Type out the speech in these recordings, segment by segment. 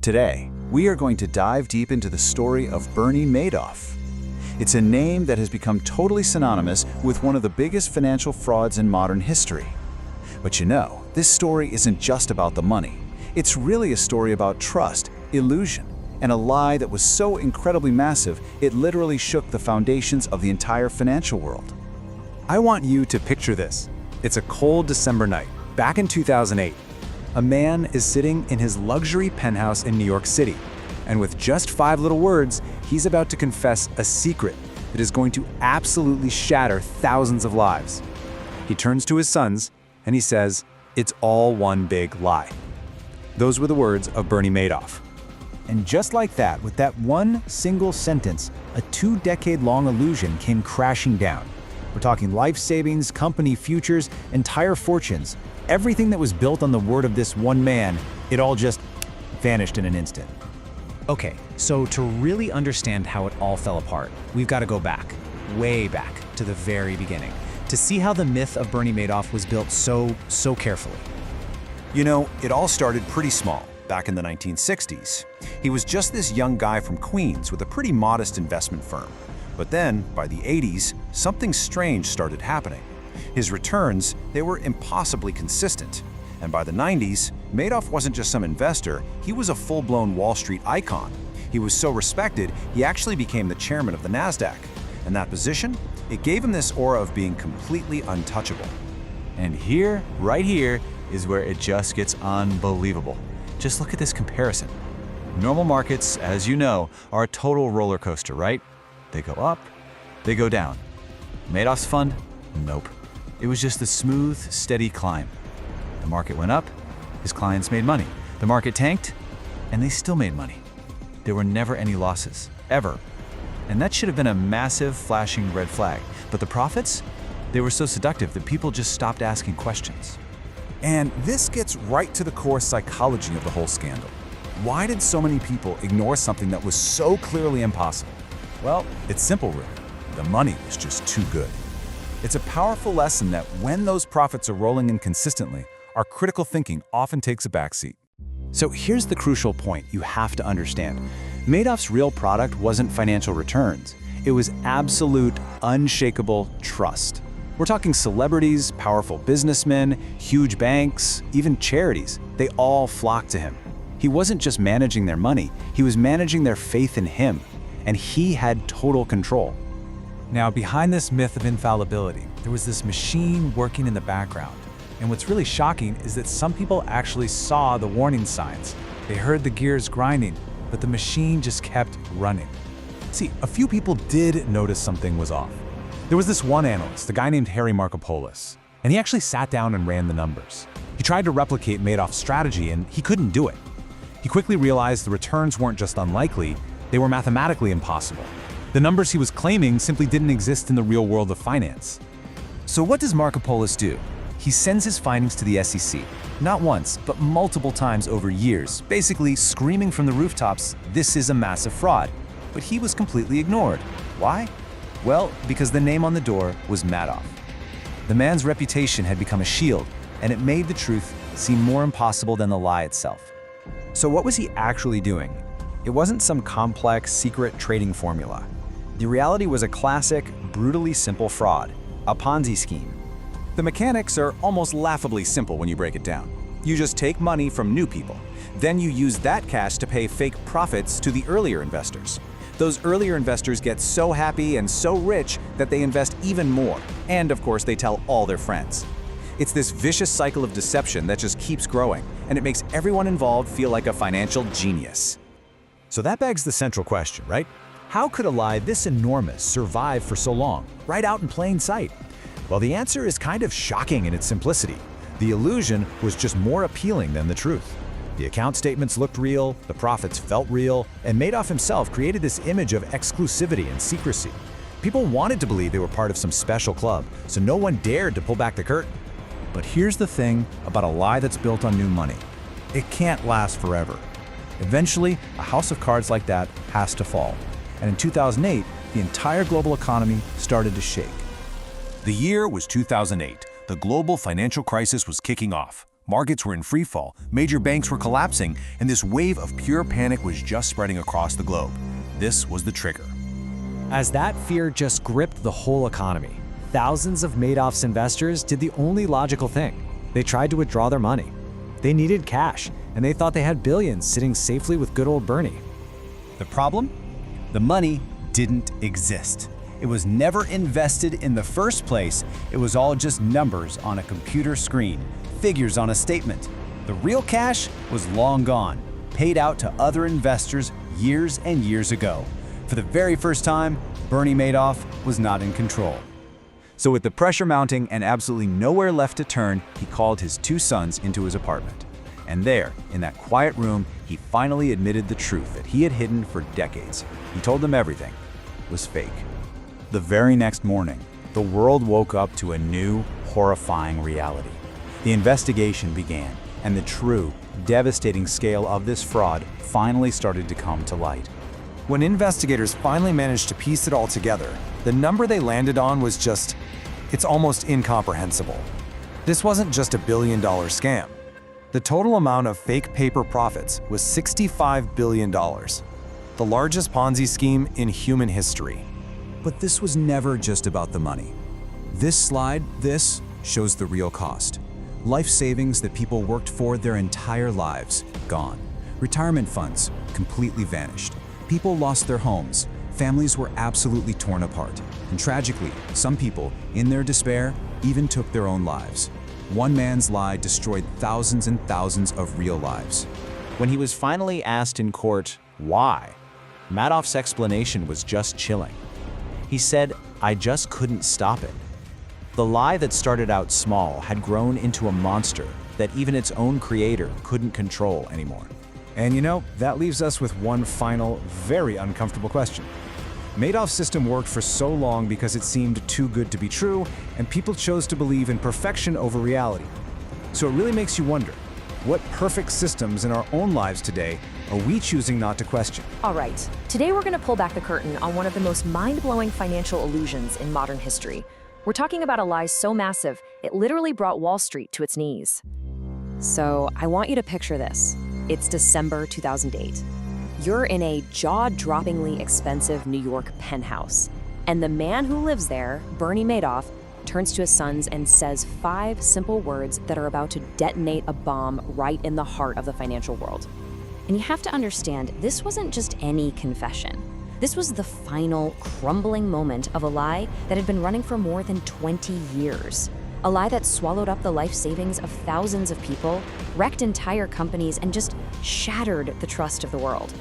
Today, we are going to dive deep into the story of Bernie Madoff. It's a name that has become totally synonymous with one of the biggest financial frauds in modern history. But you know, this story isn't just about the money. It's really a story about trust, illusion, and a lie that was so incredibly massive, it literally shook the foundations of the entire financial world. I want you to picture this. It's a cold December night, back in 2008. A man is sitting in his luxury penthouse in New York City, and with just 5 little words, he's about to confess a secret that is going to absolutely shatter thousands of lives. He turns to his sons, and he says, "It's all one big lie." Those were the words of Bernie Madoff. And just like that, with that one single sentence, a 2-decade-long illusion came crashing down. We're talking life savings, company futures, entire fortunes. Everything that was built on the word of this one man, it all just vanished in an instant. Okay, so to really understand how it all fell apart, we've got to go back, way back, to the very beginning, to see how the myth of Bernie Madoff was built so carefully. You know, it all started pretty small, back in the 1960s. He was just this young guy from Queens with a pretty modest investment firm. But then, by the 80s, something strange started happening. His returns, they were impossibly consistent. And by the 90s, Madoff wasn't just some investor, he was a full-blown Wall Street icon. He was so respected, he actually became the chairman of the NASDAQ. And that position, it gave him this aura of being completely untouchable. And here, right here, is where it just gets unbelievable. Just look at this comparison. Normal markets, as you know, are a total roller coaster, right? They go up, they go down. Madoff's fund? Nope. It was just a smooth, steady climb. The market went up, his clients made money. The market tanked, and they still made money. There were never any losses, ever. And that should have been a massive, flashing red flag. But the profits? They were so seductive that people just stopped asking questions. And this gets right to the core psychology of the whole scandal. Why did so many people ignore something that was so clearly impossible? Well, it's simple really. The money was just too good. It's a powerful lesson that when those profits are rolling in consistently, our critical thinking often takes a backseat. So here's the crucial point you have to understand. Madoff's real product wasn't financial returns. It was absolute, unshakable trust. We're talking celebrities, powerful businessmen, huge banks, even charities. They all flocked to him. He wasn't just managing their money, he was managing their faith in him. And he had total control. Now, behind this myth of infallibility, there was this machine working in the background. And what's really shocking is that some people actually saw the warning signs. They heard the gears grinding, but the machine just kept running. See, a few people did notice something was off. There was this one analyst, a guy named Harry Markopolos, and he actually sat down and ran the numbers. He tried to replicate Madoff's strategy, and he couldn't do it. He quickly realized the returns weren't just unlikely, they were mathematically impossible. The numbers he was claiming simply didn't exist in the real world of finance. So what does Markopolos do? He sends his findings to the SEC, not once, but multiple times over years, basically screaming from the rooftops, this is a massive fraud. But he was completely ignored. Why? Well, because the name on the door was Madoff. The man's reputation had become a shield, and it made the truth seem more impossible than the lie itself. So what was he actually doing? It wasn't some complex, secret trading formula. The reality was a classic, brutally simple fraud, a Ponzi scheme. The mechanics are almost laughably simple when you break it down. You just take money from new people. Then you use that cash to pay fake profits to the earlier investors. Those earlier investors get so happy and so rich that they invest even more. And of course, they tell all their friends. It's this vicious cycle of deception that just keeps growing, and it makes everyone involved feel like a financial genius. So that begs the central question, right? How could a lie this enormous survive for so long, right out in plain sight? Well, the answer is kind of shocking in its simplicity. The illusion was just more appealing than the truth. The account statements looked real, the profits felt real, and Madoff himself created this image of exclusivity and secrecy. People wanted to believe they were part of some special club, so no one dared to pull back the curtain. But here's the thing about a lie that's built on new money. It can't last forever. Eventually, a house of cards like that has to fall. And in 2008, the entire global economy started to shake. The year was 2008. The global financial crisis was kicking off. Markets were in freefall, major banks were collapsing, and this wave of pure panic was just spreading across the globe. This was the trigger. As that fear just gripped the whole economy, thousands of Madoff's investors did the only logical thing. They tried to withdraw their money. They needed cash, and they thought they had billions sitting safely with good old Bernie. The problem? The money didn't exist. It was never invested in the first place. It was all just numbers on a computer screen, figures on a statement. The real cash was long gone, paid out to other investors years and years ago. For the very first time, Bernie Madoff was not in control. So with the pressure mounting and absolutely nowhere left to turn, he called his two sons into his apartment. And there, in that quiet room, he finally admitted the truth that he had hidden for decades. He told them everything was fake. The very next morning, the world woke up to a new, horrifying reality. The investigation began, and the true, devastating scale of this fraud finally started to come to light. When investigators finally managed to piece it all together, the number they landed on was it's almost incomprehensible. This wasn't just a billion-dollar scam. The total amount of fake paper profits was $65 billion, the largest Ponzi scheme in human history. But this was never just about the money. This shows the real cost. Life savings that people worked for their entire lives, gone. Retirement funds, completely vanished. People lost their homes. Families were absolutely torn apart. And tragically, some people, in their despair, even took their own lives. One man's lie destroyed thousands and thousands of real lives. When he was finally asked in court why, Madoff's explanation was just chilling. He said, "I just couldn't stop it." The lie that started out small had grown into a monster that even its own creator couldn't control anymore. And that leaves us with one final, very uncomfortable question. Madoff's system worked for so long because it seemed too good to be true, and people chose to believe in perfection over reality. So it really makes you wonder, what perfect systems in our own lives today are we choosing not to question? All right, today we're going to pull back the curtain on one of the most mind-blowing financial illusions in modern history. We're talking about a lie so massive, it literally brought Wall Street to its knees. So I want you to picture this. It's December 2008. You're in a jaw-droppingly expensive New York penthouse, and the man who lives there, Bernie Madoff, turns to his sons and says 5 simple words that are about to detonate a bomb right in the heart of the financial world. And you have to understand, this wasn't just any confession. This was the final, crumbling moment of a lie that had been running for more than 20 years. A lie that swallowed up the life savings of thousands of people, wrecked entire companies, and just shattered the trust of the world.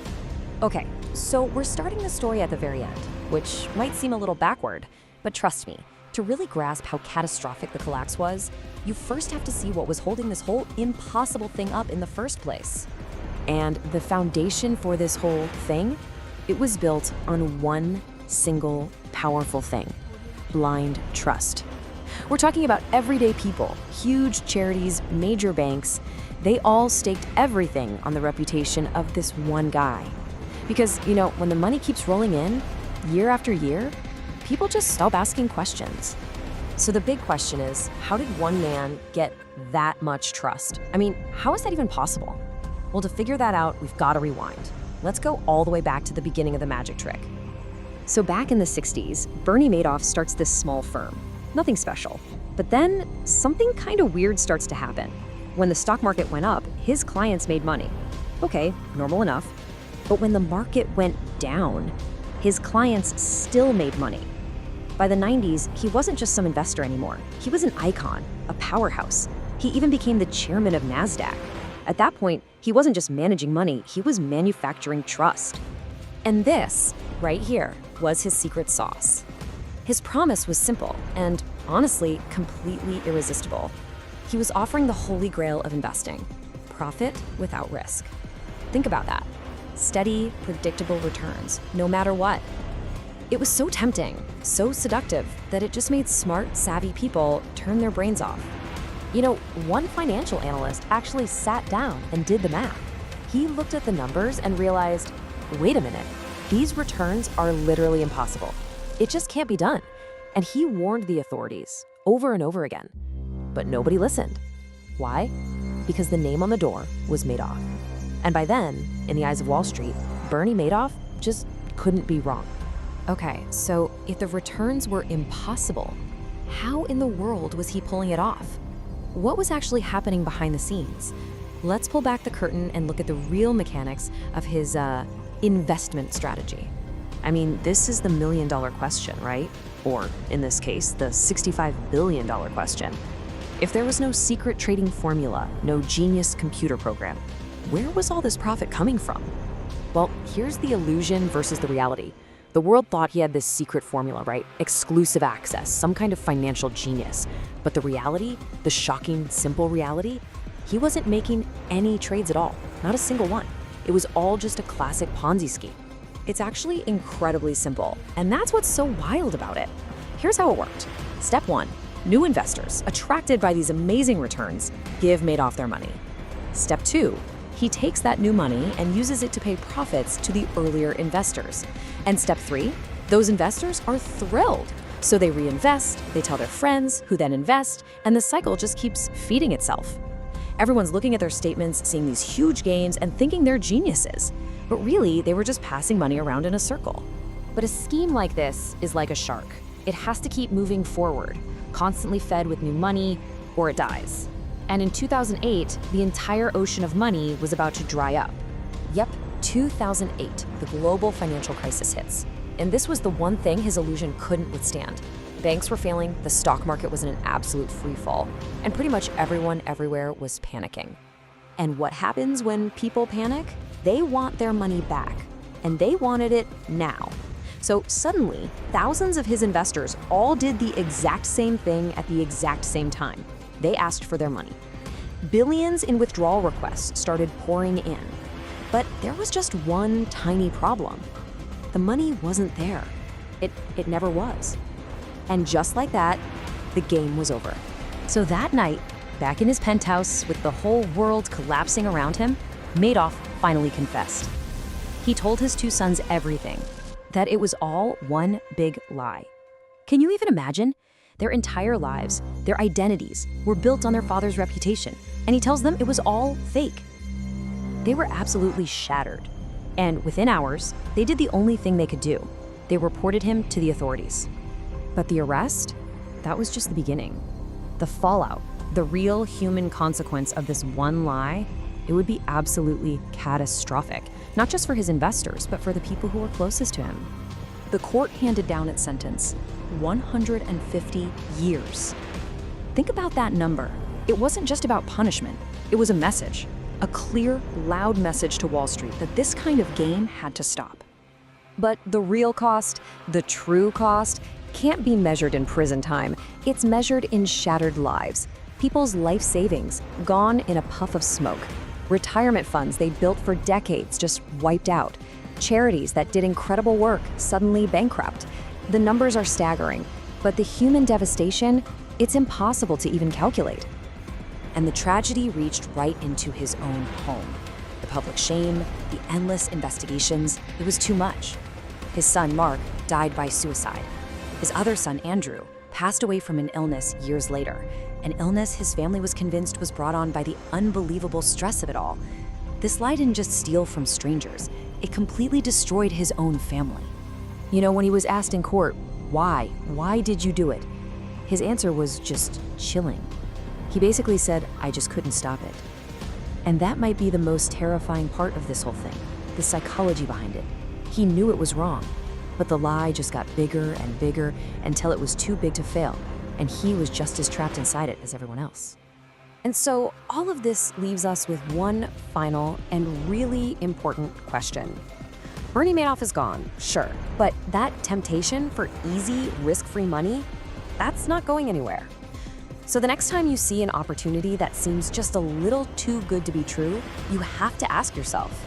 Okay, so we're starting the story at the very end, which might seem a little backward, but trust me, to really grasp how catastrophic the collapse was, you first have to see what was holding this whole impossible thing up in the first place. And the foundation for this whole thing, it was built on one single powerful thing: blind trust. We're talking about everyday people, huge charities, major banks. They all staked everything on the reputation of this one guy. Because, when the money keeps rolling in, year after year, people just stop asking questions. So the big question is, how did one man get that much trust? I mean, how is that even possible? Well, to figure that out, we've got to rewind. Let's go all the way back to the beginning of the magic trick. So back in the 60s, Bernie Madoff starts this small firm. Nothing special. But then something kind of weird starts to happen. When the stock market went up, his clients made money. Okay, normal enough. But when the market went down, his clients still made money. By the 90s, he wasn't just some investor anymore. He was an icon, a powerhouse. He even became the chairman of NASDAQ. At that point, he wasn't just managing money, he was manufacturing trust. And this, right here, was his secret sauce. His promise was simple and, honestly, completely irresistible. He was offering the holy grail of investing: profit without risk. Think about that. Steady, predictable returns, no matter what. It was so tempting, so seductive, that it just made smart, savvy people turn their brains off. One financial analyst actually sat down and did the math. He looked at the numbers and realized, wait a minute, these returns are literally impossible. It just can't be done. And he warned the authorities over and over again. But nobody listened. Why? because the name on the door was Madoff. And by then, in the eyes of Wall Street, Bernie Madoff just couldn't be wrong. Okay, so if the returns were impossible, how in the world was he pulling it off? What was actually happening behind the scenes? Let's pull back the curtain and look at the real mechanics of his investment strategy. I mean, this is the million-dollar question, right? Or, in this case, the $65 billion question. If there was no secret trading formula, no genius computer program, where was all this profit coming from? Well, here's the illusion versus the reality. The world thought he had this secret formula, right? Exclusive access, some kind of financial genius. But the reality, the shocking, simple reality, he wasn't making any trades at all, not a single one. It was all just a classic Ponzi scheme. It's actually incredibly simple, and that's what's so wild about it. Here's how it worked. Step 1, new investors, attracted by these amazing returns, give Madoff their money. Step 2, he takes that new money and uses it to pay profits to the earlier investors. And step 3, those investors are thrilled. So they reinvest, they tell their friends, who then invest, and the cycle just keeps feeding itself. Everyone's looking at their statements, seeing these huge gains, and thinking they're geniuses. But really, they were just passing money around in a circle. But a scheme like this is like a shark. It has to keep moving forward, constantly fed with new money, or it dies. And in 2008, the entire ocean of money was about to dry up. Yep, 2008, the global financial crisis hits. And this was the one thing his illusion couldn't withstand. Banks were failing, the stock market was in an absolute free fall, and pretty much everyone everywhere was panicking. And what happens when people panic? They want their money back, and they wanted it now. So suddenly, thousands of his investors all did the exact same thing at the exact same time. They asked for their money. Billions in withdrawal requests started pouring in. But there was just one tiny problem. The money wasn't there. It never was. And just like that, the game was over. So that night, back in his penthouse with the whole world collapsing around him, Madoff finally confessed. He told his 2 sons everything, that it was all one big lie. Can you even imagine? Their entire lives, their identities, were built on their father's reputation, and he tells them it was all fake. They were absolutely shattered. And within hours, they did the only thing they could do. They reported him to the authorities. But the arrest? That was just the beginning. The fallout, the real human consequence of this one lie, it would be absolutely catastrophic, not just for his investors, but for the people who were closest to him. The court handed down its sentence, 150 years. Think about that number. It wasn't just about punishment, it was a message. A clear, loud message to Wall Street that this kind of game had to stop. But the real cost, the true cost, can't be measured in prison time. It's measured in shattered lives. People's life savings, gone in a puff of smoke. Retirement funds they built for decades just wiped out. Charities that did incredible work suddenly bankrupt. The numbers are staggering, but the human devastation, it's impossible to even calculate. And the tragedy reached right into his own home. The public shame, the endless investigations, it was too much. His son, Mark, died by suicide. His other son, Andrew, passed away from an illness years later, an illness his family was convinced was brought on by the unbelievable stress of it all. This lie didn't just steal from strangers, it completely destroyed his own family. You know, when he was asked in court, why? Why did you do it? His answer was just chilling. He basically said, I just couldn't stop it. And that might be the most terrifying part of this whole thing, the psychology behind it. He knew it was wrong, but the lie just got bigger and bigger until it was too big to fail, and he was just as trapped inside it as everyone else. And so all of this leaves us with one final and really important question. Bernie Madoff is gone, sure, but that temptation for easy, risk-free money, that's not going anywhere. So the next time you see an opportunity that seems just a little too good to be true, you have to ask yourself,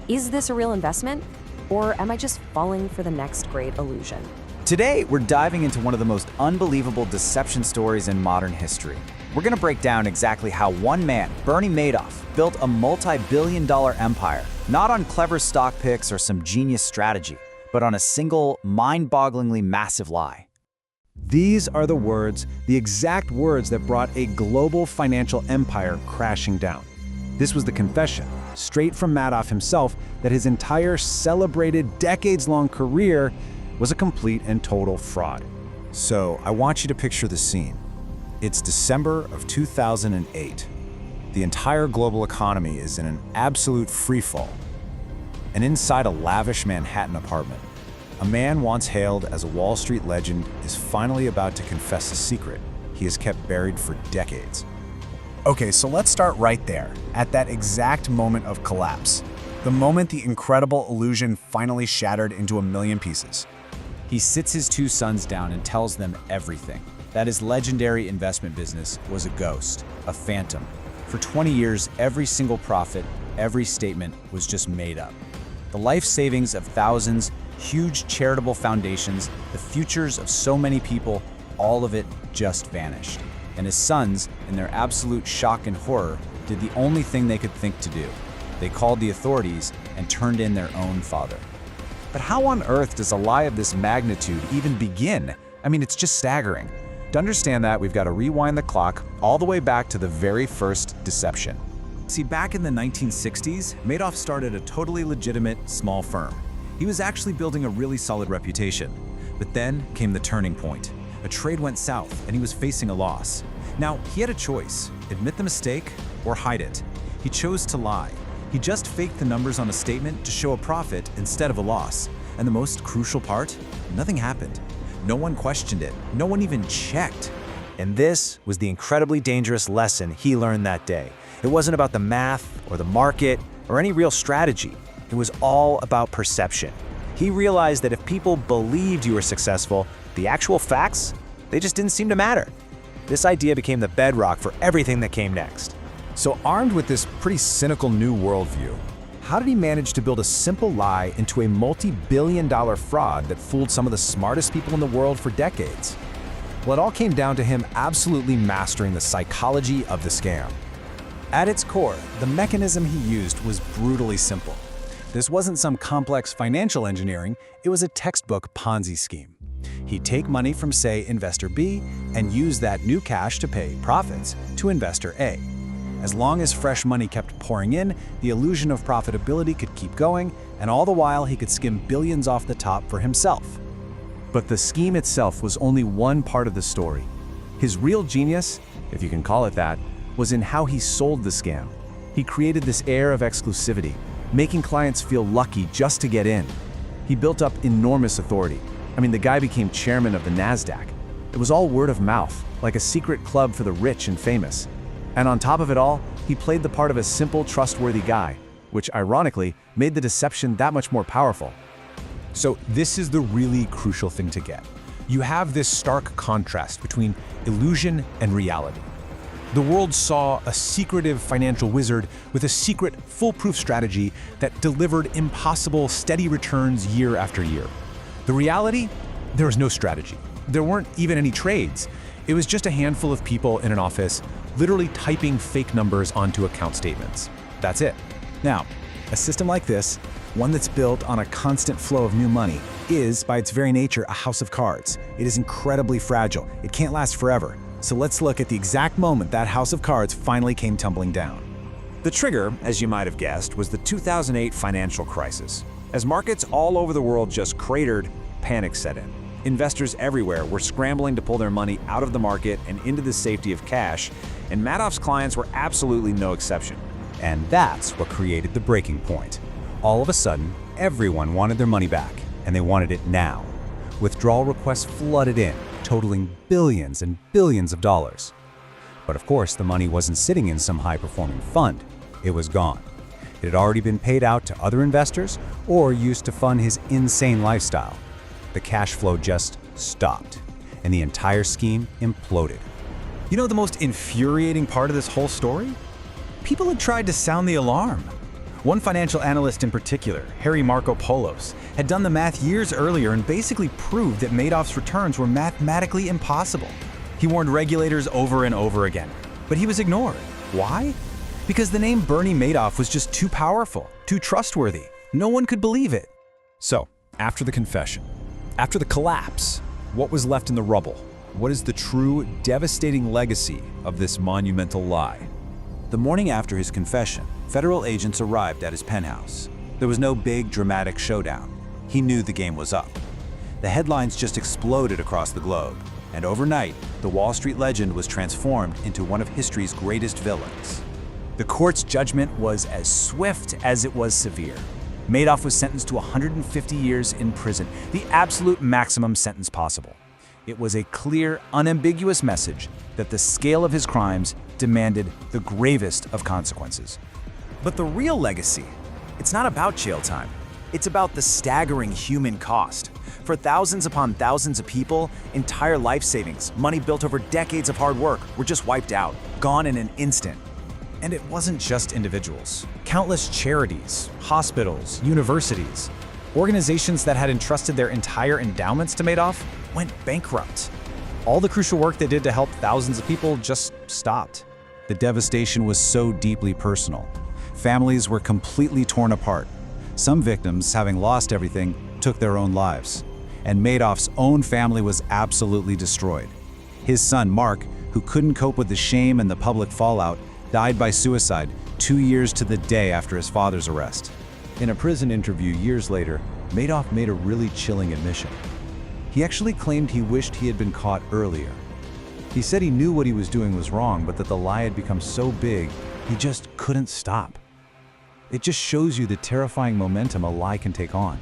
is this a real investment? Or am I just falling for the next great illusion? Today, we're diving into one of the most unbelievable deception stories in modern history. We're going to break down exactly how one man, Bernie Madoff, built a multi-billion-dollar empire, not on clever stock picks or some genius strategy, but on a single, mind-bogglingly massive lie. These are the words, the exact words that brought a global financial empire crashing down. This was the confession, straight from Madoff himself, that his entire celebrated decades-long career was a complete and total fraud. So I want you to picture the scene. It's December of 2008. The entire global economy is in an absolute freefall. And inside a lavish Manhattan apartment, a man once hailed as a Wall Street legend is finally about to confess a secret he has kept buried for decades. Okay, so let's start right there, at that exact moment of collapse. The moment the incredible illusion finally shattered into a million pieces. He sits his two sons down and tells them everything. That his legendary investment business was a ghost, a phantom. For 20 years, every single profit, every statement was just made up. The life savings of thousands, huge charitable foundations, the futures of so many people, all of it just vanished. And his sons, in their absolute shock and horror, did the only thing they could think to do. They called the authorities and turned in their own father. But how on earth does a lie of this magnitude even begin? I mean, it's just staggering. To understand that, we've got to rewind the clock all the way back to the very first deception. See, back in the 1960s, Madoff started a totally legitimate, small firm. He was actually building a really solid reputation. But then came the turning point. A trade went south, and he was facing a loss. Now, he had a choice: admit the mistake or hide it. He chose to lie. He just faked the numbers on a statement to show a profit instead of a loss. And the most crucial part? Nothing happened. No one questioned it. No one even checked. And this was the incredibly dangerous lesson he learned that day. It wasn't about the math or the market or any real strategy. It was all about perception. He realized that if people believed you were successful, the actual facts, they just didn't seem to matter. This idea became the bedrock for everything that came next. So armed with this pretty cynical new worldview, how did he manage to build a simple lie into a multi-billion-dollar fraud that fooled some of the smartest people in the world for decades? Well, it all came down to him absolutely mastering the psychology of the scam. At its core, the mechanism he used was brutally simple. This wasn't some complex financial engineering, it was a textbook Ponzi scheme. He'd take money from, say, investor B and use that new cash to pay profits to investor A. As long as fresh money kept pouring in, the illusion of profitability could keep going, and all the while he could skim billions off the top for himself. But the scheme itself was only one part of the story. His real genius, if you can call it that, was in how he sold the scam. He created this air of exclusivity, making clients feel lucky just to get in. He built up enormous authority. I mean, the guy became chairman of the NASDAQ. It was all word of mouth, like a secret club for the rich and famous. And on top of it all, he played the part of a simple, trustworthy guy, which ironically made the deception that much more powerful. So this is the really crucial thing to get. You have this stark contrast between illusion and reality. The world saw a secretive financial wizard with a secret, foolproof strategy that delivered impossible, steady returns year after year. The reality? There was no strategy. There weren't even any trades. It was just a handful of people in an office literally typing fake numbers onto account statements. That's it. Now, a system like this, one that's built on a constant flow of new money, is, by its very nature, a house of cards. It is incredibly fragile. It can't last forever. So let's look at the exact moment that house of cards finally came tumbling down. The trigger, as you might have guessed, was the 2008 financial crisis. As markets all over the world just cratered, panic set in. Investors everywhere were scrambling to pull their money out of the market and into the safety of cash, and Madoff's clients were absolutely no exception. And that's what created the breaking point. All of a sudden, everyone wanted their money back, and they wanted it now. Withdrawal requests flooded in, totaling billions and billions of dollars. But of course, the money wasn't sitting in some high-performing fund. It was gone. It had already been paid out to other investors or used to fund his insane lifestyle. The cash flow just stopped, and the entire scheme imploded. You know the most infuriating part of this whole story? People had tried to sound the alarm. One financial analyst in particular, Harry Marco Polos, had done the math years earlier and basically proved that Madoff's returns were mathematically impossible. He warned regulators over and over again, but he was ignored. Why? Because the name Bernie Madoff was just too powerful, too trustworthy. No one could believe it. So, after the confession, after the collapse, what was left in the rubble? what is the true, devastating legacy of this monumental lie? The morning after his confession, federal agents arrived at his penthouse. There was no big, dramatic showdown. He knew the game was up. The headlines just exploded across the globe, and overnight, the Wall Street legend was transformed into one of history's greatest villains. The court's judgment was as swift as it was severe. Madoff was sentenced to 150 years in prison, the absolute maximum sentence possible. It was a clear, unambiguous message that the scale of his crimes demanded the gravest of consequences. But the real legacy, it's not about jail time. It's about the staggering human cost. For thousands upon thousands of people, entire life savings, money built over decades of hard work, were just wiped out, gone in an instant. And it wasn't just individuals. Countless charities, hospitals, universities, organizations that had entrusted their entire endowments to Madoff went bankrupt. All the crucial work they did to help thousands of people just stopped. The devastation was so deeply personal. Families were completely torn apart. Some victims, having lost everything, took their own lives. And Madoff's own family was absolutely destroyed. His son, Mark, who couldn't cope with the shame and the public fallout, died by suicide 2 years to the day after his father's arrest. In a prison interview years later, Madoff made a really chilling admission. He actually claimed he wished he had been caught earlier. He said he knew what he was doing was wrong, but that the lie had become so big, he just couldn't stop. It just shows you the terrifying momentum a lie can take on.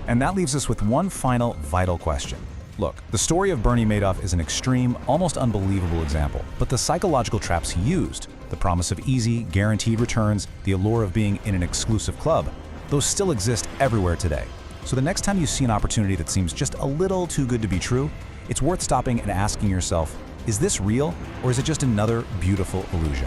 And that leaves us with one final vital question. Look, the story of Bernie Madoff is an extreme, almost unbelievable example, but the psychological traps he used, the promise of easy, guaranteed returns, the allure of being in an exclusive club, those still exist everywhere today. So the next time you see an opportunity that seems just a little too good to be true, it's worth stopping and asking yourself, is this real, or is it just another beautiful illusion?